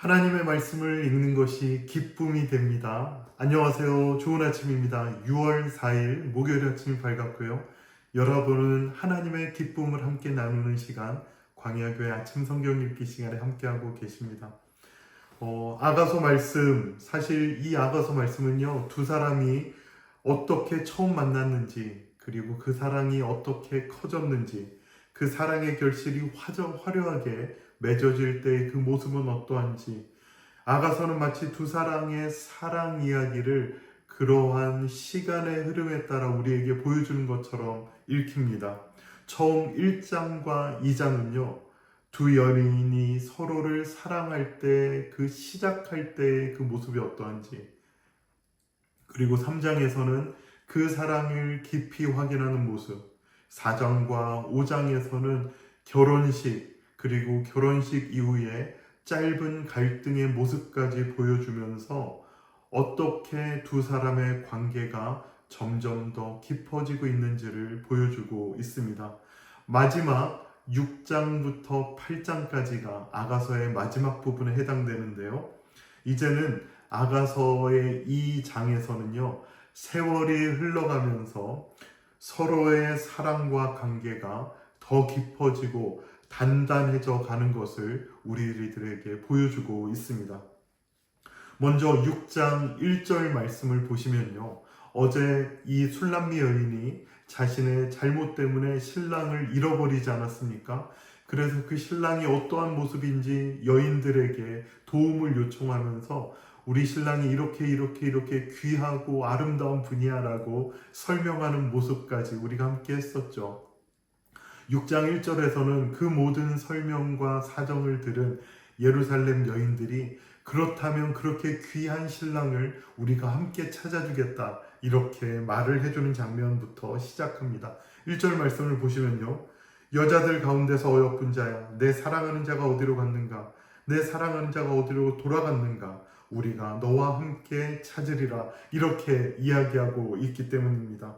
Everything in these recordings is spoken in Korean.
하나님의 말씀을 읽는 것이 기쁨이 됩니다. 안녕하세요. 좋은 아침입니다. 6월 4일 목요일 아침이 밝았고요. 여러분은 하나님의 기쁨을 함께 나누는 시간, 광야교회 아침 성경 읽기 시간에 함께하고 계십니다. 아가서 말씀, 사실 이 아가서 말씀은요, 두 사람이 어떻게 처음 만났는지, 그리고 그 사랑이 어떻게 커졌는지, 그 사랑의 결실이 화려하게 맺어질 때의 그 모습은 어떠한지, 아가서는 마치 두 사랑의 사랑 이야기를 그러한 시간의 흐름에 따라 우리에게 보여주는 것처럼 읽힙니다. 처음 1장과 2장은요, 두 연인이 서로를 사랑할 때, 그 시작할 때의 그 모습이 어떠한지, 그리고 3장에서는 그 사랑을 깊이 확인하는 모습, 4장과 5장에서는 결혼식, 그리고 결혼식 이후에 짧은 갈등의 모습까지 보여주면서 어떻게 두 사람의 관계가 점점 더 깊어지고 있는지를 보여주고 있습니다. 마지막 6장부터 8장까지가 아가서의 마지막 부분에 해당되는데요. 이제는 아가서의 이 장에서는요, 세월이 흘러가면서 서로의 사랑과 관계가 더 깊어지고 단단해져 가는 것을 우리들에게 보여주고 있습니다. 먼저 6장 1절 말씀을 보시면요, 어제 이 술람미 여인이 자신의 잘못 때문에 신랑을 잃어버리지 않았습니까? 그래서 그 신랑이 어떠한 모습인지 여인들에게 도움을 요청하면서 우리 신랑이 이렇게 귀하고 아름다운 분이야 라고 설명하는 모습까지 우리가 함께 했었죠. 6장 1절에서는 그 모든 설명과 사정을 들은 예루살렘 여인들이 그렇다면 그렇게 귀한 신랑을 우리가 함께 찾아주겠다, 이렇게 말을 해주는 장면부터 시작합니다. 1절 말씀을 보시면요, 여자들 가운데서 어여쁜 자야, 내 사랑하는 자가 어디로 갔는가? 내 사랑하는 자가 어디로 돌아갔는가? 우리가 너와 함께 찾으리라, 이렇게 이야기하고 있기 때문입니다.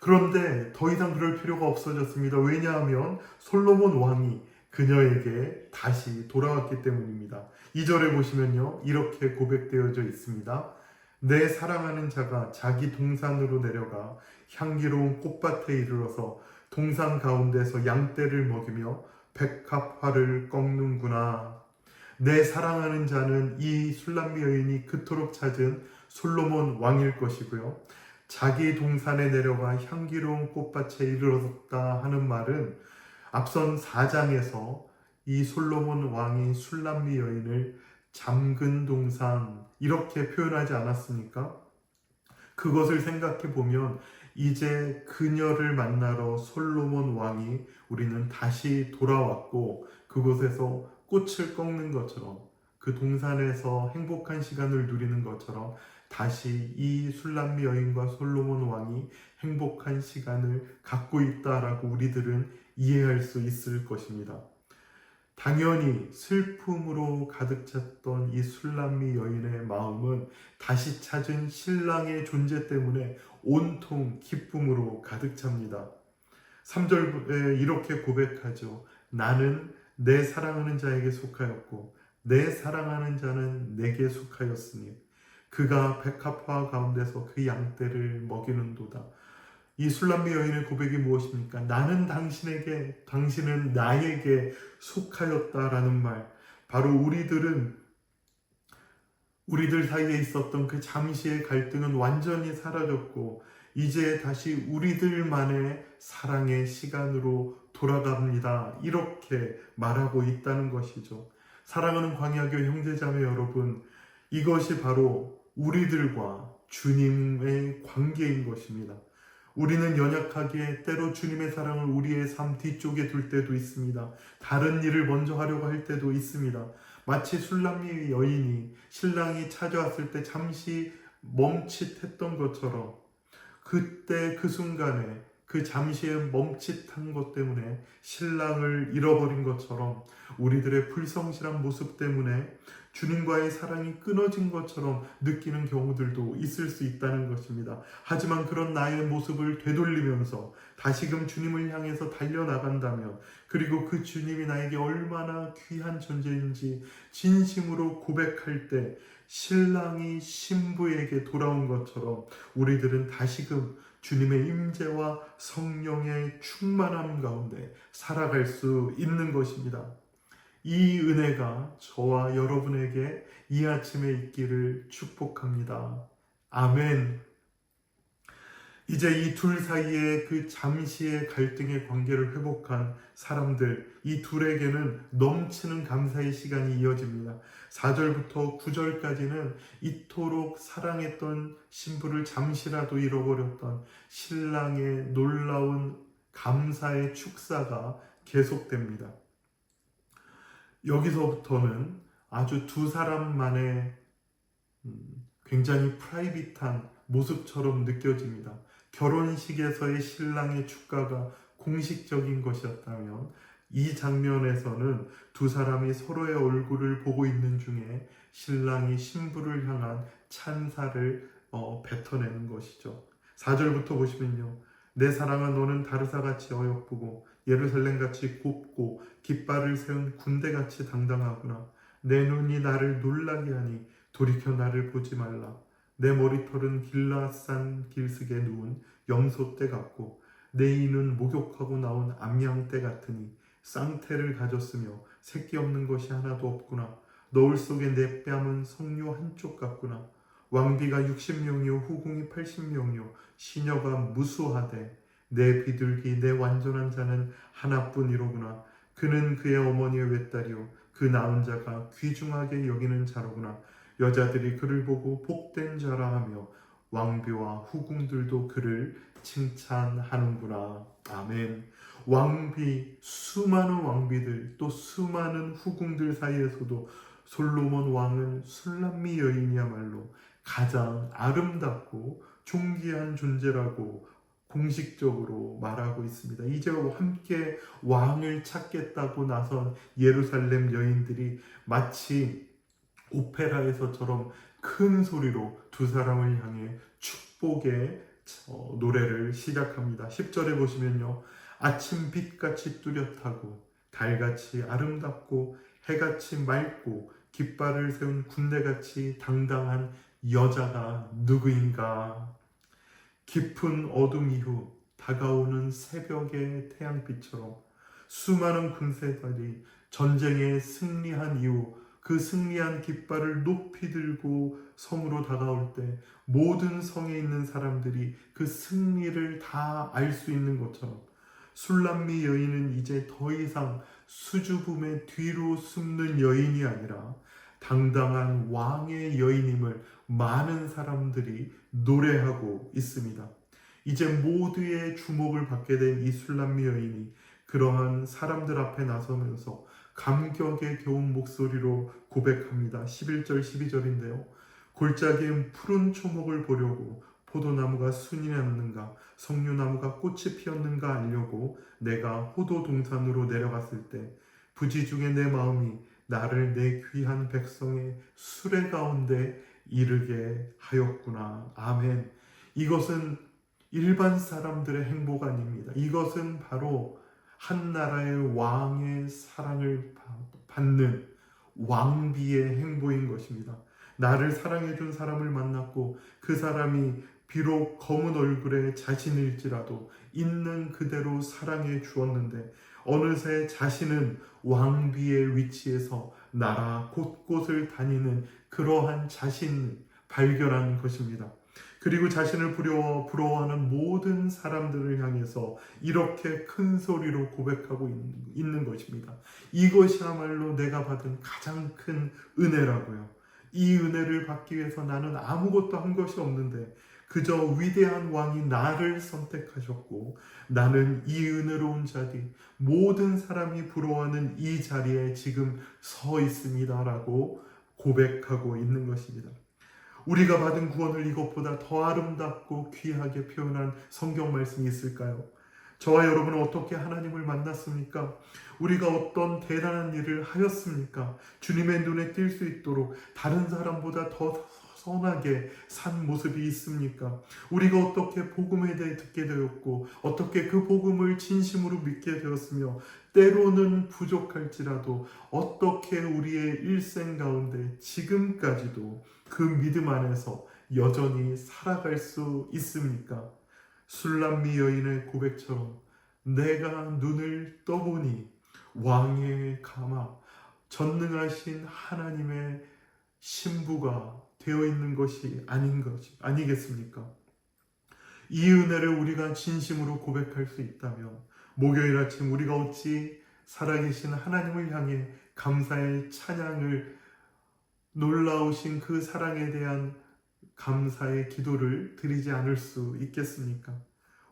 그런데 더 이상 그럴 필요가 없어졌습니다. 왜냐하면 솔로몬 왕이 그녀에게 다시 돌아왔기 때문입니다. 2절에 보시면요, 이렇게 고백되어져 있습니다. 내 사랑하는 자가 자기 동산으로 내려가 향기로운 꽃밭에 이르러서 동산 가운데서 양떼를 먹이며 백합화를 꺾는구나. 내 사랑하는 자는 이 술람미 여인이 그토록 찾은 솔로몬 왕일 것이고요, 자기 동산에 내려가 향기로운 꽃밭에 이르렀다 하는 말은 앞선 4장에서 이 솔로몬 왕이 술람미 여인을 잠근 동산, 이렇게 표현하지 않았습니까? 그것을 생각해 보면 이제 그녀를 만나러 솔로몬 왕이 우리는 다시 돌아왔고, 그곳에서 꽃을 꺾는 것처럼, 그 동산에서 행복한 시간을 누리는 것처럼 다시 이 술람미 여인과 솔로몬 왕이 행복한 시간을 갖고 있다라고 우리들은 이해할 수 있을 것입니다. 당연히 슬픔으로 가득 찼던 이 술람미 여인의 마음은 다시 찾은 신랑의 존재 때문에 온통 기쁨으로 가득 찹니다. 3절에 이렇게 고백하죠. 나는 내 사랑하는 자에게 속하였고 내 사랑하는 자는 내게 속하였으니 그가 백합화 가운데서 그 양떼를 먹이는도다. 이 술람미 여인의 고백이 무엇입니까? 나는 당신에게, 당신은 나에게 속하였다라는 말. 바로 우리들 사이에 있었던 그 잠시의 갈등은 완전히 사라졌고 이제 다시 우리들만의 사랑의 시간으로 돌아갑니다, 이렇게 말하고 있다는 것이죠. 사랑하는 광야교 형제자매 여러분, 이것이 바로 우리들과 주님의 관계인 것입니다. 우리는 연약하게 때로 주님의 사랑을 우리의 삶 뒤쪽에 둘 때도 있습니다. 다른 일을 먼저 하려고 할 때도 있습니다. 마치 술람미 여인이 신랑이 찾아왔을 때 잠시 멈칫했던 것처럼, 그때 그 순간에 그 잠시의 멈칫한 것 때문에 신랑을 잃어버린 것처럼 우리들의 불성실한 모습 때문에 주님과의 사랑이 끊어진 것처럼 느끼는 경우들도 있을 수 있다는 것입니다. 하지만 그런 나의 모습을 되돌리면서 다시금 주님을 향해서 달려나간다면, 그리고 그 주님이 나에게 얼마나 귀한 존재인지 진심으로 고백할 때 신랑이 신부에게 돌아온 것처럼 우리들은 다시금 주님의 임재와 성령의 충만함 가운데 살아갈 수 있는 것입니다. 이 은혜가 저와 여러분에게 이 아침에 있기를 축복합니다. 아멘. 이제 이 둘 사이에 그 잠시의 갈등의 관계를 회복한 사람들, 이 둘에게는 넘치는 감사의 시간이 이어집니다. 4절부터 9절까지는 이토록 사랑했던 신부를 잠시라도 잃어버렸던 신랑의 놀라운 감사의 축사가 계속됩니다. 여기서부터는 아주 두 사람만의 굉장히 프라이빗한 모습처럼 느껴집니다. 결혼식에서의 신랑의 축가가 공식적인 것이었다면 이 장면에서는 두 사람이 서로의 얼굴을 보고 있는 중에 신랑이 신부를 향한 찬사를 뱉어내는 것이죠. 4절부터 보시면요. 내 사랑아 너는 다르사같이 어여쁘고 예루살렘같이 곱고 깃발을 세운 군대같이 당당하구나. 내 눈이 나를 놀라게 하니 돌이켜 나를 보지 말라. 내 머리털은 길라산 길석에 누운 염소떼 같고 내 이는 목욕하고 나온 암양떼 같으니 쌍태를 가졌으며 새끼 없는 것이 하나도 없구나. 너울 속에 내 뺨은 성류 한쪽 같구나. 왕비가 60명이요 후궁이 80명이요 시녀가 무수하되 내 비둘기 내 완전한 자는 하나뿐이로구나. 그는 그의 어머니의 외딸이요 그 낳은 자가 귀중하게 여기는 자로구나. 여자들이 그를 보고 복된 자라 하며 왕비와 후궁들도 그를 칭찬하는구나. 아멘. 왕비, 수많은 왕비들 또 수많은 후궁들 사이에서도 솔로몬 왕은 술람미 여인이야말로 가장 아름답고 존귀한 존재라고 공식적으로 말하고 있습니다. 이제 함께 왕을 찾겠다고 나선 예루살렘 여인들이 마치 오페라에서처럼 큰 소리로 두 사람을 향해 축복의 노래를 시작합니다. 10절에 보시면요. 아침 빛같이 뚜렷하고 달같이 아름답고 해같이 맑고 깃발을 세운 군대같이 당당한 여자가 누구인가? 깊은 어둠 이후 다가오는 새벽의 태양빛처럼 수많은 군사들이 전쟁에 승리한 이후 그 승리한 깃발을 높이 들고 성으로 다가올 때 모든 성에 있는 사람들이 그 승리를 다 알 수 있는 것처럼 술람미 여인은 이제 더 이상 수줍음의 뒤로 숨는 여인이 아니라 당당한 왕의 여인임을 많은 사람들이 노래하고 있습니다. 이제 모두의 주목을 받게 된 이 술람미 여인이 그러한 사람들 앞에 나서면서 감격에 겨운 목소리로 고백합니다. 11절 12절인데요. 골짜기에 푸른 초목을 보려고 포도나무가 순이 났는가 석류나무가 꽃이 피었는가 알려고 내가 호도 동산으로 내려갔을 때 부지 중에 내 마음이 나를 내 귀한 백성의 수레 가운데 이르게 하였구나. 아멘. 이것은 일반 사람들의 행복 아닙니다. 이것은 바로 한 나라의 왕의 사랑을 받는 왕비의 행보인 것입니다. 나를 사랑해준 사람을 만났고 그 사람이 비록 검은 얼굴의 자신일지라도 있는 그대로 사랑해 주었는데 어느새 자신은 왕비의 위치에서 나라 곳곳을 다니는 그러한 자신을 발견한 것입니다. 그리고 자신을 부러워하는 모든 사람들을 향해서 이렇게 큰 소리로 고백하고 있는 것입니다. 이것이야말로 내가 받은 가장 큰 은혜라고요. 이 은혜를 받기 위해서 나는 아무것도 한 것이 없는데 그저 위대한 왕이 나를 선택하셨고 나는 이 은혜로운 자리 모든 사람이 부러워하는 이 자리에 지금 서 있습니다라고 고백하고 있는 것입니다. 우리가 받은 구원을 이것보다 더 아름답고 귀하게 표현한 성경 말씀이 있을까요? 저와 여러분은 어떻게 하나님을 만났습니까? 우리가 어떤 대단한 일을 하였습니까? 주님의 눈에 띌 수 있도록 다른 사람보다 더 선하게 산 모습이 있습니까? 우리가 어떻게 복음에 대해 듣게 되었고 어떻게 그 복음을 진심으로 믿게 되었으며 때로는 부족할지라도 어떻게 우리의 일생 가운데 지금까지도 그 믿음 안에서 여전히 살아갈 수 있습니까? 술람미 여인의 고백처럼 내가 눈을 떠보니 왕의 가마, 전능하신 하나님의 신부가 되어 있는 것이 아니겠습니까? 이 은혜를 우리가 진심으로 고백할 수 있다면 목요일 아침 우리가 어찌 살아계신 하나님을 향해 감사의 찬양을, 놀라우신 그 사랑에 대한 감사의 기도를 드리지 않을 수 있겠습니까?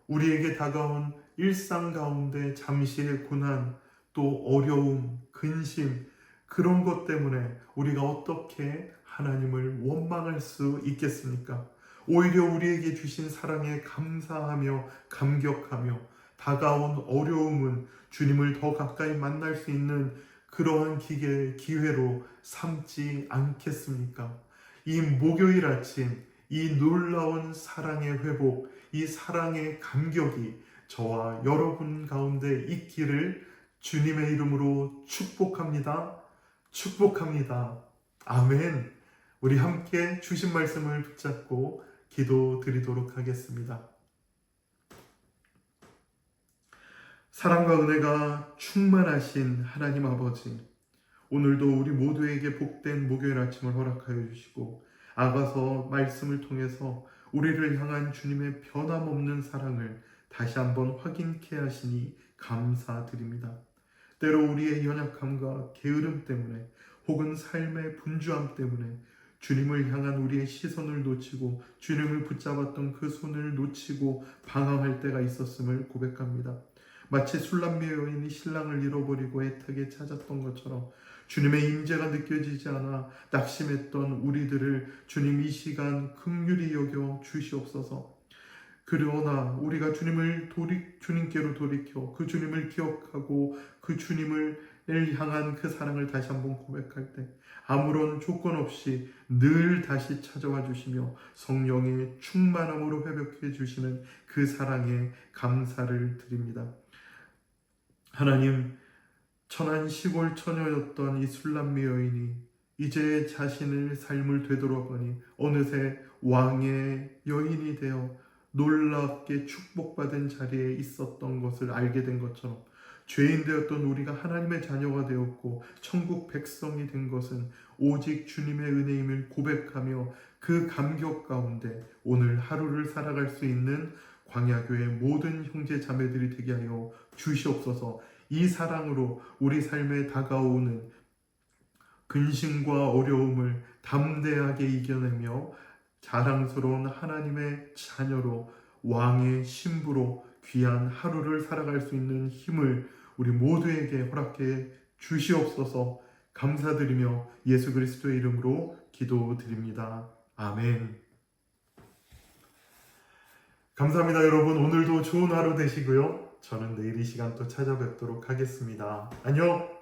우리에게 다가온 일상 가운데 잠시의 고난, 또 어려움, 근심, 그런 것 때문에 우리가 어떻게 하나님을 원망할 수 있겠습니까? 오히려 우리에게 주신 사랑에 감사하며 감격하며 다가온 어려움은 주님을 더 가까이 만날 수 있는 그러한 기회로 삼지 않겠습니까? 이 목요일 아침, 이 놀라운 사랑의 회복, 이 사랑의 감격이 저와 여러분 가운데 있기를 주님의 이름으로 축복합니다. 축복합니다. 아멘. 우리 함께 주신 말씀을 붙잡고 기도 드리도록 하겠습니다. 사랑과 은혜가 충만하신 하나님 아버지, 오늘도 우리 모두에게 복된 목요일 아침을 허락하여 주시고 아가서 말씀을 통해서 우리를 향한 주님의 변함없는 사랑을 다시 한번 확인케 하시니 감사드립니다. 때로 우리의 연약함과 게으름 때문에 혹은 삶의 분주함 때문에 주님을 향한 우리의 시선을 놓치고 주님을 붙잡았던 그 손을 놓치고 방황할 때가 있었음을 고백합니다. 마치 술람미 여인이 신랑을 잃어버리고 애타게 찾았던 것처럼 주님의 임재가 느껴지지 않아 낙심했던 우리들을 주님 이 시간 긍휼히 여겨 주시옵소서. 그러나 우리가 주님께로 돌이켜 그 주님을 기억하고 그 주님을 향한 그 사랑을 다시 한번 고백할 때 아무런 조건 없이 늘 다시 찾아와 주시며 성령의 충만함으로 회복해 주시는 그 사랑에 감사를 드립니다. 하나님, 천한 시골 처녀였던 이 술람미 여인이 이제 자신의 삶을 되돌아보니 어느새 왕의 여인이 되어 놀랍게 축복받은 자리에 있었던 것을 알게 된 것처럼 죄인 되었던 우리가 하나님의 자녀가 되었고 천국 백성이 된 것은 오직 주님의 은혜임을 고백하며 그 감격 가운데 오늘 하루를 살아갈 수 있는 광야교회 모든 형제 자매들이 되게 하여 주시옵소서. 이 사랑으로 우리 삶에 다가오는 근심과 어려움을 담대하게 이겨내며 자랑스러운 하나님의 자녀로 왕의 신부로 귀한 하루를 살아갈 수 있는 힘을 우리 모두에게 허락해 주시옵소서. 감사드리며 예수 그리스도의 이름으로 기도드립니다. 아멘. 감사합니다, 여러분. 오늘도 좋은 하루 되시고요. 저는 내일 이 시간 또 찾아뵙도록 하겠습니다. 안녕.